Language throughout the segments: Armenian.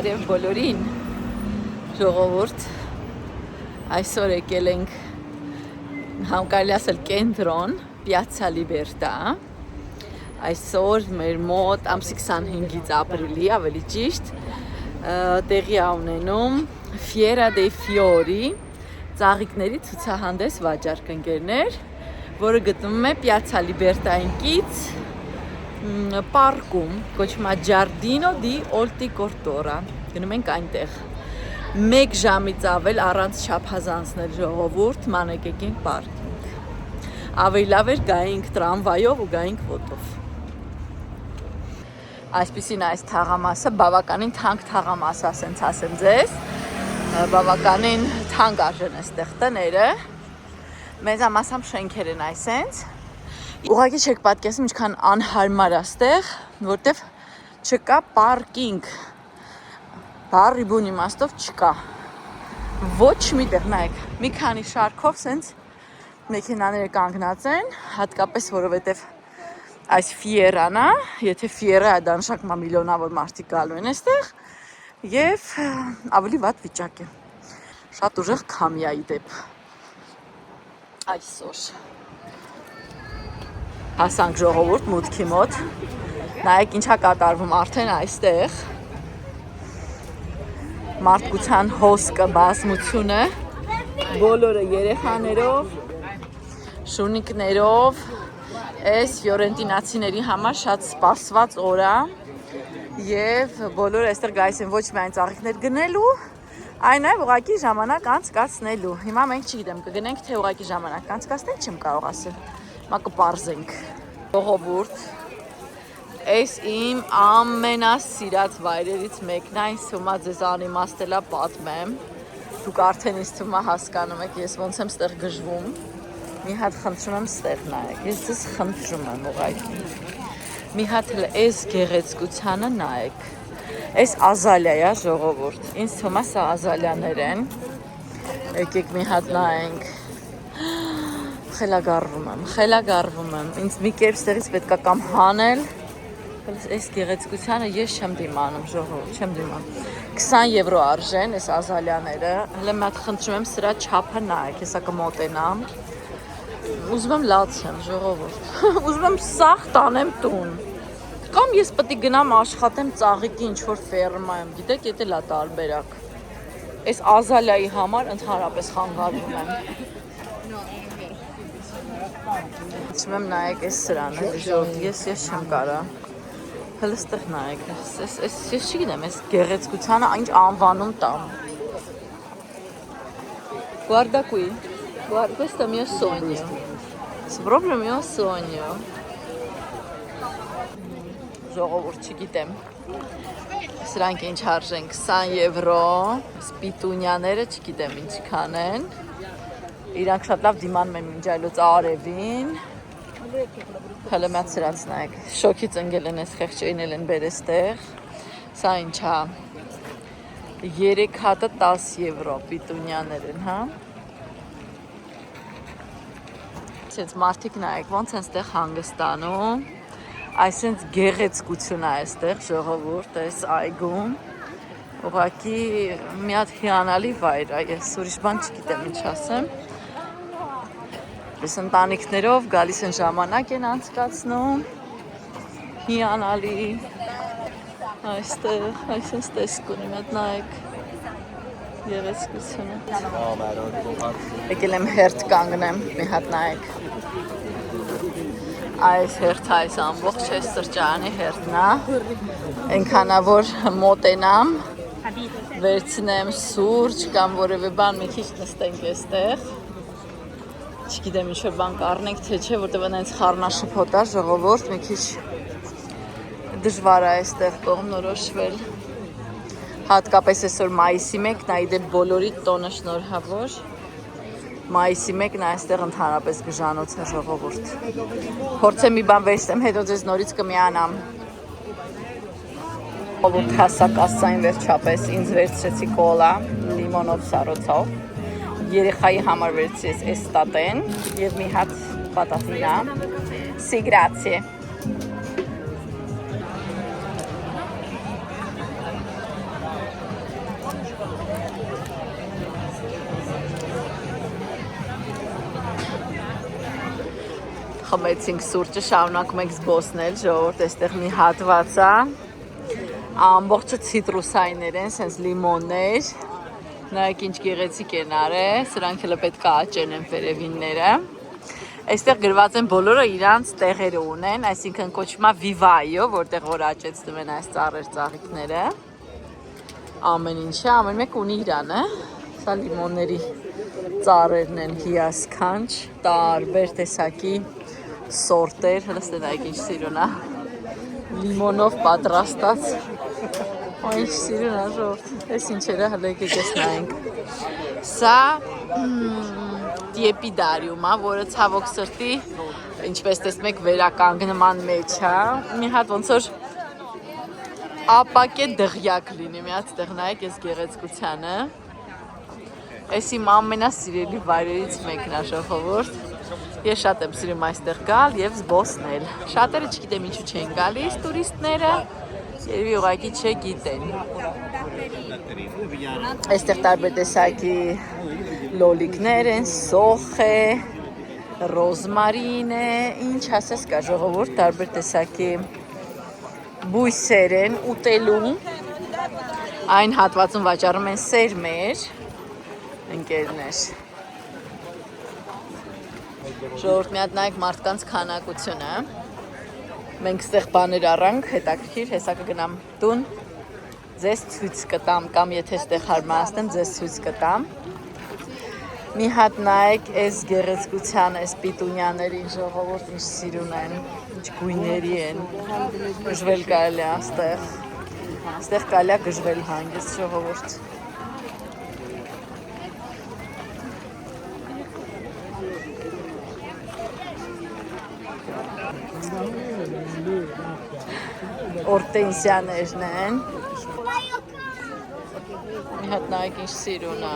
Բարև բոլորին, ժողովուրդ, այսօր եկել ենք կարելի ասել կենտրոն, Պիացցա Լիբերտա, այսօր մեր մոտ ամսի 25-ից ապրիլի, ավելի ճիշտ, տեղի է ունենում Fiera dei Fiori ծաղիկների ցուցահանդես վաճառք ընկերներ, որը գտնվում է Պիացցա Լիբերտային կից պարկում, կոչվում է Giardino di Olticortora, գնում ենք այնտեղ, 1 ժամից ավել առանց չափազանցնել ժողովուրդ, մանեք եկենք պարկինգ, ավելի լավ էր գայինք տրամվայով ու գայինք ոտով, այսպիսին այս թաղամասը, բավականին թանկ թաղամաս, ասենց ասեմ ձեզ, բավականին թանկ արժեն այստեղ տները, մեծամասամբ շենքեր են այսենց, ուղղակի չեք պատկերացնում ինչքան անհարմար է այստեղ, որտեվ չկա պարկինգ, բառի բուն իմաստով չկա, ոչ մի տեղ, նայեք, մի քանի շարքով սենց մեքենաները կանգնած են, հատկապես որովհետև այս Ֆիերան է, եթե Ֆիերա է, դա նշանակում է միլիոնավոր մարդիկ գալու են այստեղ եւ ավելի վատ վիճակ է, շատ ուժեղ քամիայի դեպ այսօր հասանք ժողովուրդ մուտքի մոտ, նայեք ինչա կատարվում արդեն այստեղ, մարդկության հոսքը, բազմությունը, բոլորը երեխաներով, շունիկներով, այս ֆիորենտինացիների համար շատ սպասված օր է եւ բոլորը այստեղ գալիս են ոչ միայն ծաղիկներ գնելու, այն նաև ուղղակի ժամանակ անցկացնելու։ Հիմա մենք չգիտեմ, կգնենք թե ուղղակի ժամանակ անցկացնենք, չեմ կարող ասել։ Մա կպարզենք ժողովուրդ, այս իմ ամենասիրած վայրերից մեկն է, ինձ թվում է ձեզ անիմաստելա պատմեմ, դուք արդեն ինձ թվում է հասկանում եք, ես ոնց եմ ստեղ գժվում, մի հատ խնդրում եմ ստեղ նայեք, ես ձեզ խնդրում եմ ուղղակի, մի հատ այս գեղեցկությանը նայեք, այս ազալիա է ժողովուրդ, ինձ թվում է սա ազալիաներ են, եկեք մի հատ նայենք, խելագարվում եմ, ինձ մի կերպ ստեղից պետք է կամ հանել, այս գեղեցկությանը ես չեմ դիմանում, ժողովուրդ, չեմ դիմանում, 20 եվրո արժեն այս ազալիաները, հələ մի հատ խնդրում եմ սրա չափը նայեք, հեսա կմոտենամ, ուզում եմ լացեմ, ժողովուրդ, ուզում եմ սաղ տանեմ տուն, կամ ես պետք է գնամ աշխատեմ ծաղիկի ինչ-որ ֆերմայում, գիտեք, եթե լա տարբերակ, այս ազալիայի համար ընդհանրապես խանգարվում եմ, Իչում եմ նայեք այս սրանը, ես չեմ կարա, հələ ստեղ նայեք, ես չգիտեմ, ես գեղեցկությանը ինչ անվանում տամ, Guarda qui, questo è il mio sogno, è proprio il mio sogno, ժողովուրդ չգիտեմ, սրանք ինչ արժեն, 20 եվրո, սպիտունյաները չգիտեմ ինչքան են, իրանք շատ լավ դիմանում են մինջայլոց արևին, հələ միատ սրանց նայեք, շոքից ընգել են ես խեղճերին են բերեստեղ, սա ինչա, 3 հատը 10 եվրո պիտունյաներ են, հա, Սենց մարդիկ նայեք, ոնց են ստեղ հանգստանում, այսենց գեղեցկություն է այստեղ ժողովուրդ, այս այգում, ուղղակի մի հատ հիանալի վայր է, ես ուրիշ բան չգիտեմ ինչ ասեմ, Ես ընտանիքներով գալիս են ժամանակ են անցկացնում, հիանալի, այստեղ, այսպես տեսք ունի, մետ նայեք, գեղեցկությունը, եկել եմ հերթ կանգնեմ, մի հատ նայեք, այս հերթ այս ամբողջ այս սրճարանի հերթն է, այնքանա որ մոտենամ, վերցնեմ սուրճ կամ որևէ բան մի քիչ նստենք այստեղ, չգիտեմ ինչ-որ բան կառնենք թե չէ, որտեղ այնց խառնաշփոթ է ժողովուրդ, մի քիչ դժվար է այստեղ կողմնորոշվել, հատկապես այսօր մայիսի 1-ն է, իդեպ բոլորի տոնը շնորհավոր, մայիսի 1-ն է այստեղ ընդհանրապես գժանոց է ժողովուրդ, փորձեմ մի բան վերցնեմ, հետո ձեզ նորից կմիանամ, ժողովուրդ հասակ ասային վերջապես, ինձ վերցրեցի կոլա, լիմոնով սառոցով, երեխայի համար վերցրեց այս տատեն և մի հատ պատատինա, Sì, grazie. Խմեցինք սուրճը, շարունակում ենք զբոսնել, ժողովուրդ, այստեղ մի հատված է, ամբողջը ցիտրուսայներ են, սենց լիմոններ, նայեք ինչ գեղեցիկ են արել, սրանք էլ պետք է աճեն են վերևինները, այստեղ գրված են բոլորը իրանց տեղերը ունեն, այսինքն կոչվում է Vivaio, որտեղ որ աճեցնում են այս ծառեր-ծաղիկները, ամեն ինչը, ամեն մեկ ունի իրան, սա լիմոնների ծառերն են հիասքանչ, տարբեր տեսակի սորտեր, հլստ են այք ինչ սիրուն է, լիմոնով պատրաստած, ինչ սիրուն է ժորդ, ես ինչերը հլեք եկես նայենք, սա տիեպիդարիում է, որը ցավոք սրտի, ինչպես տեսնում եք վերականգնման մեջ է, մի հատ ոնց որ ապակե դղյակ լինի, մի հատ ստեղ նայեք ես գեղեցկությանը, Ես իմ ամենասիրելի վայրերից մեկն է ժողովուրդ, ես շատ եմ սիրում այստեղ գալ և զբոսնել, շատերը չգիտեմ ինչու չեն գալիս տուրիստները, երևի ուղղակի չգիտեն, այստեղ տարբեր տեսակի լոլիկներ են, սոխ է, ռոզմարին է, ինչ ասես կա ժողովուրդ, տարբեր տեսակի բույսեր են ուտելու, այն հատվածում վաճառում են սերմեր, ընկերներ, ժողովուրդ մի հատ նայեք մարդկանց քանակությունը, մենք ստեղ բաներ առանք, հետաքրքիր, հեսա կգնամ տուն, ձեզ ցույց կտամ, կամ եթե ստեղ հարմարացնեմ, ձեզ ցույց կտամ, մի հատ նայեք այս գեղեցկության, այս պիտունյաներին, ժողովուրդ ինչ սիրուն են, ինչ գույների են, գժվել կարելի է ստեղ կարելի է գժվել հանգիստ ժողովուրդ, Օրտենսիաներն են, մի հատ նայեք ինչ սիրուն է,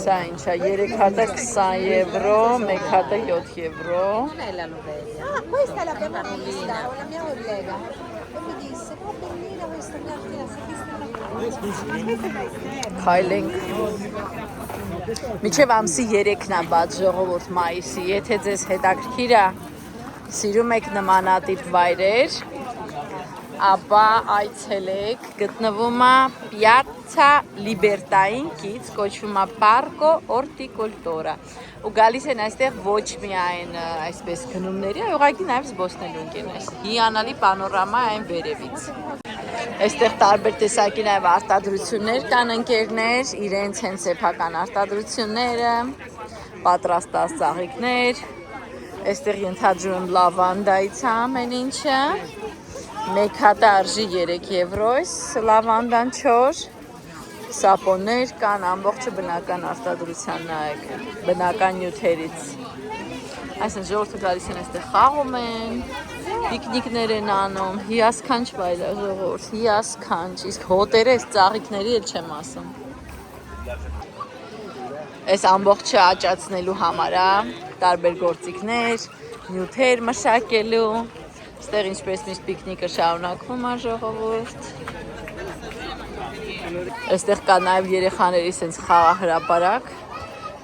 սա ինչ է, 3 հատը 20 եվրո, 1 հատը 7 եվրո, Questa è la prima vista, la mia collega, e mi disse, no bellina questa cartina, Քայլենք, միջև ամսի 3-ն է բաց ժողովուրդ մայիսի, եթե ձեզ հետաքրքիր է, սիրում եք նմանատիպ վայրեր, ապա այցելեք, գտնվում է Piazza Libertային կից, կոչվում է Parco Orticoltura, ու գալիս են այստեղ ոչ միայն այսպես գնումների, ուղղակի նաև զբոսնելու ընկերներ, հիանալի պանորամա այն վերևից, այստեղ տարբեր տեսակի նաև արտադրություններ կան ընկերներ, իրենց հենց սեփական արտադրությունները, պատրաստած ծաղիկներ, այստեղ ենթադրում եմ լավանդայից ամեն ինչը, 1 հատը արժի 3 եվրո, լավանդան չոր, սապոններ կան, ամբողջը բնական արտադրության նայեք, բնական նյութերից, այսինքն ժողովուրդը գալիս են այստեղ խաղում են, պիկնիկներ են անում, հիասքանչ վայր է ժողովուրդ, հիասքանչ, իսկ հոտերը այս ծաղիկների էլ չեմ ասում, այս ամբողջը աճացնելու համար է, տարբեր գործիքներ, նյութեր մշակելու, ստեղ ինչպես միշտ պիկնիկը շարունակվում է ժողովուրդ, այստեղ կա նաև երեխաների սենց խաղահրապարակ,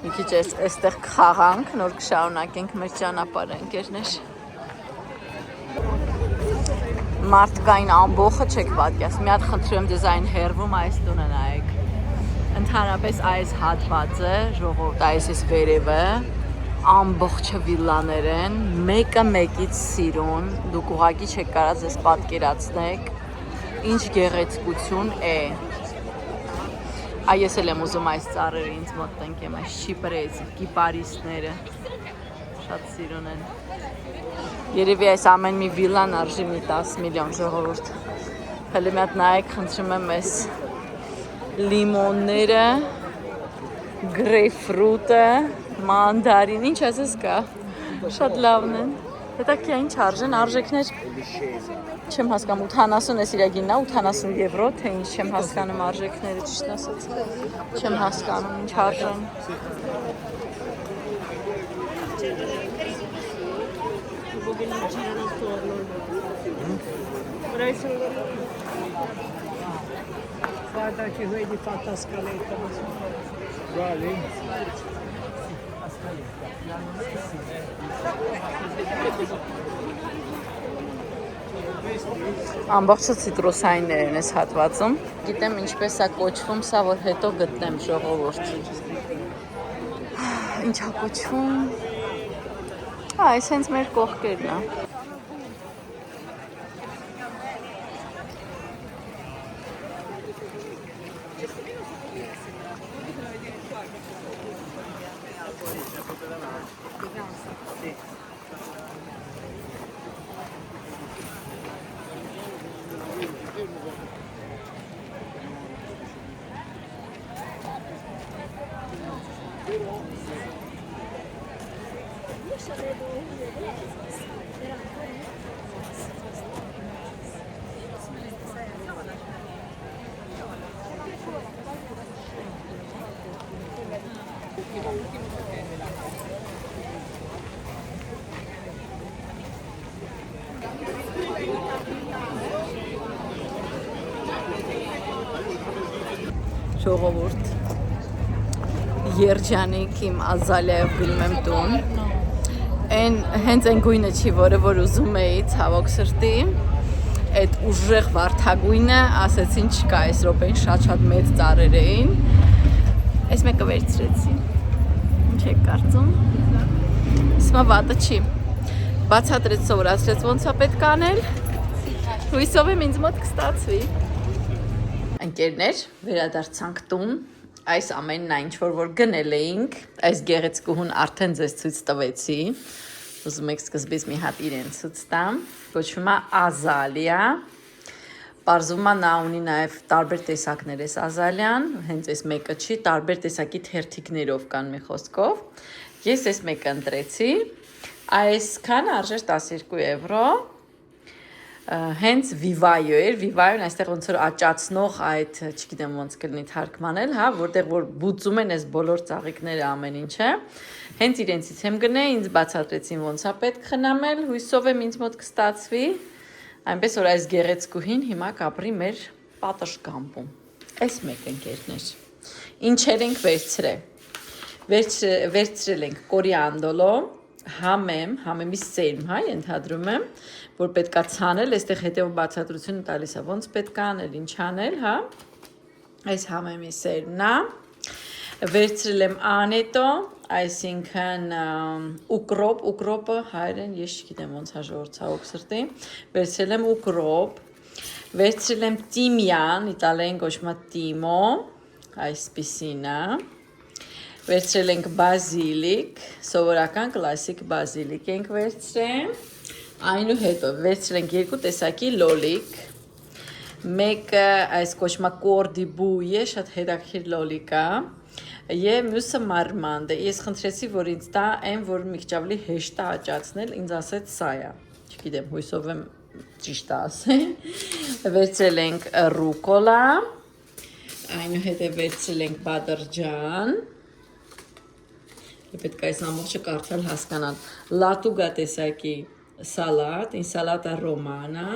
մի քիչ այստեղ կխաղանք, նոր կշարունակենք մեր ճանապարհը ընկերներ, մարդկային ամբողջը չեք պատկերացնում, մի հատ խնդրում եմ ձեզ այն հեռվում այս տունը նայեք, ընդհանրապես այս հատվածը ժողովուրդ այս վերևը ամբողջը վիլլաներ են, մեկը մեկից սիրուն, դուք ուղղակի չեք կարող ձեզ պատկերացնեք, ինչ գեղեցկություն է, ես էլ եմ ուզում այս ծառերը ինձ մոտ տնկեմ, այս շիպրեզ, կիպարիսները, շատ սիրուն են, երևի այս ամեն մի վիլլան արժի մի 10 միլիոն ժողովուրդ, հələ մի հատ նայեք, խնդրում եմ այս լիմոնները, գրեյփֆրուտը, մանդարին, ինչ ասես կա, շատ լավն են, հետաքրքիր է ինչ արժեն, արժեքներ չեմ հասկանում, 80 էս իրագինն է, 80 եվրո, թե ինչ չեմ հասկանում արժեքները, ճիշտ ասած, չեմ հասկանում ինչ արժեն, Guarda che vedi fatta scaletta. Quale? Ամբողջը ցիտրուսայիններն էս հատվածում։ Գիտեմ ինչպես է կոչվում, սա որ հետո գտնեմ ժողովուրդ։ Ինչա կոչվում։ Այս հենց մեր կողքերն է։ Ժողովուրդ երջանիկ իմ Ազալիայով գնում եմ տուն հենց այն գույնը չի, որ ուզում էի ցավոք սրտի այդ ուժեղ վարդագույնը ասեցին չկա, այս րոպեին շատ մեծ ծառեր էին այս մեկը վերցրեցի ինչ եք կարծում իսմա վատը չի բացատրեց սովորացրեց ոնց է պետք անել հույսով եմ ինձ մոտ կստացվի Ընկերներ, վերադարձանք տուն, այս ամենն այն ինչ-որ գնել էինք, այս գեղեցկուհուն արդեն ձեզ ցույց տվեցի, ուզում եք սկզբից մի հատ իրեն ցույց տամ, կոչվում է Ազալիա, պարզվում է նա ունի նաև տարբեր տեսակներ էս Ազալիան, հենց այս մեկը չի, տարբեր տեսակի թերթիկներով կան մի խոսքով, ես այս մեկը ընտրեցի, այսքանը արժեր 12 եվրո, հենց Vivayo էր, Vivayo-ն այստեղ ոնց որ աճացնող այդ, չգիտեմ ոնց կլինի թարգմանել, հա, որտեղ որ բուծում են այս բոլոր ծաղիկները ամեն ինչը, հենց իրենցից եմ գնել, ինձ բացատրեցին ոնց է պետք խնամել, հույսով եմ ինձ մոտ կստացվի, այնպես որ այս գեղեցկուհին հիմա կապրի մեր պատշգամբում, այս մեկ ընկերներ, ինչեր ենք վերցրել ենք կորիանդոլո, համեմի սերմ, հա, ենթադրում եմ, որ պետք է ցանել, այստեղ հետևը բացատրությունը տալիս է, ոնց պետք է անել, ինչ անել, հա, այս համեմի սերմն է, վերցրել եմ անետո, այսինքն ուկրոպը հայերեն, ես չգիտեմ ոնց է ժողովուրդ ցավոք սրտի, վերցրել եմ ուկրոպ, վերցրել եմ տիմյան, իտալերեն կոչվում է տիմո, այսպիսին է, վերցրել ենք բազիլիկ, սովորական կլասիկ բազիլիկ ենք վերցրել, այնուհետո վերցրել ենք երկու տեսակի լոլիկ, մեկը այս կոչվում է կորդիբուի է, շատ հետաքրքիր լոլիկ է, եւ մյուսը մարմանդը, ես խնդրեցի, որ ինձ տա այն, որ մի քիչ ավելի հեշտ է աճացնել, ինձ ասեց սա է, չգիտեմ, հույսով եմ ճիշտ ասել, վերցրել ենք ռուկոլա, այնուհետև վերցրել ենք բադրջան, պետք է այս ամբողջը կարդալ հասկանալ, լատուգա տեսակի սալատ, ինսալատա ռոմանա,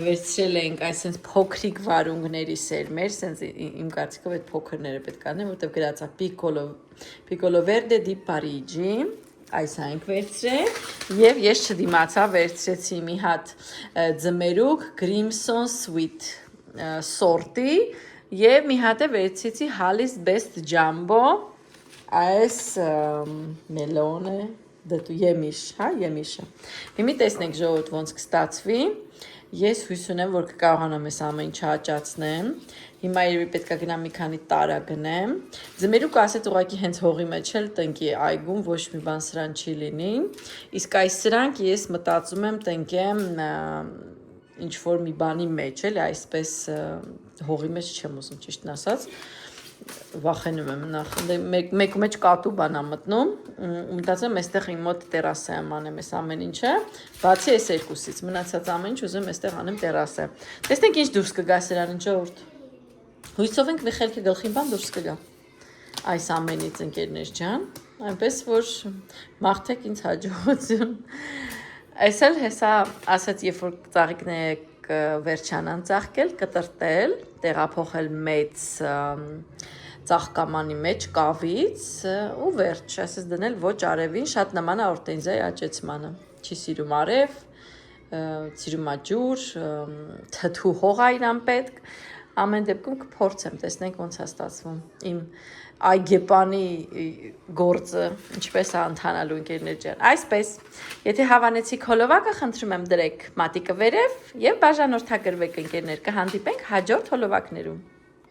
վերցրել ենք այսպես փոքրիկ վարունգների սերմեր, սենց իմ կարծիքով այդ փոքրները պետք է անեմ, որտեղ գրած է Piccolo Verde di Parigi, այս այնք վերցրել եւ ես չդիմացա, վերցրեցի մի հատ ձմերուկ Grimson Sweet սորտի եւ մի հատ է վերցրեցի Hallis Best Jumbo, այս մելոնը դու եմիշ, հա, եմիշը։ Հիմա տեսնենք ժողովուրդ ոնց կստացվի։ Ես հույս ունեմ, որ կկարողանամ այս ամեն ինչը աճացնեմ։ Հիմա երևի պետք է գնամ մի քանի տարա գնեմ։ Ձմերուկը ասեց ուղղակի հենց հողի մեջ էլ տնկի այգում, ոչ մի բան սրան չի լինի։ Իսկ այս սրանք ես մտածում եմ տնկեմ ինչ որ մի բանի մեջ, էլի այսպես հողի մեջ չեմ ուզում ճիշտն ասած։ Վախենում եմ նախ մեկու մեջ կատու բան եմ մտնում մտածում եմ այստեղ իմ մոտ տերասա եմ անեմ այս ամեն ինչը բացի այս երկուսից մնացած ամեն ինչ ուզում եմ այստեղ անեմ տերասա տեսնենք ինչ դուրս կգա սրանից ժողովուրդ հույսով ենք մի խելքի գլխին բան դուրս կգա այս ամենից ընկերներ ջան այնպես որ մաղթեք ինձ հաջողություն այս էլ հեսա ասած երբ որ ծաղիկները վերջանան ծաղկել կտրտել տեղափոխել մեծ ծաղկամանի մեջ կավից ու վերջ, այսպես դնել ոչ արևին, շատ նման է օրտենզիայի աճեցմանը։ Չի սիրում արև, սիրում է ջուր, թթու հող է իրան պետք։ Ամեն դեպքում կփորձեմ, տեսնենք ոնց է ստացվում։ Իմ այգեպանի գործը ինչպես է ընթանալու ընկերներ ջան։ Այսպես, եթե հավանեցիք հոլովակը, խնդրում եմ դրեք մատիկը վերև եւ բաժանորդագրվեք ընկերներ, կհանդիպենք հաջորդ հոլովակներում։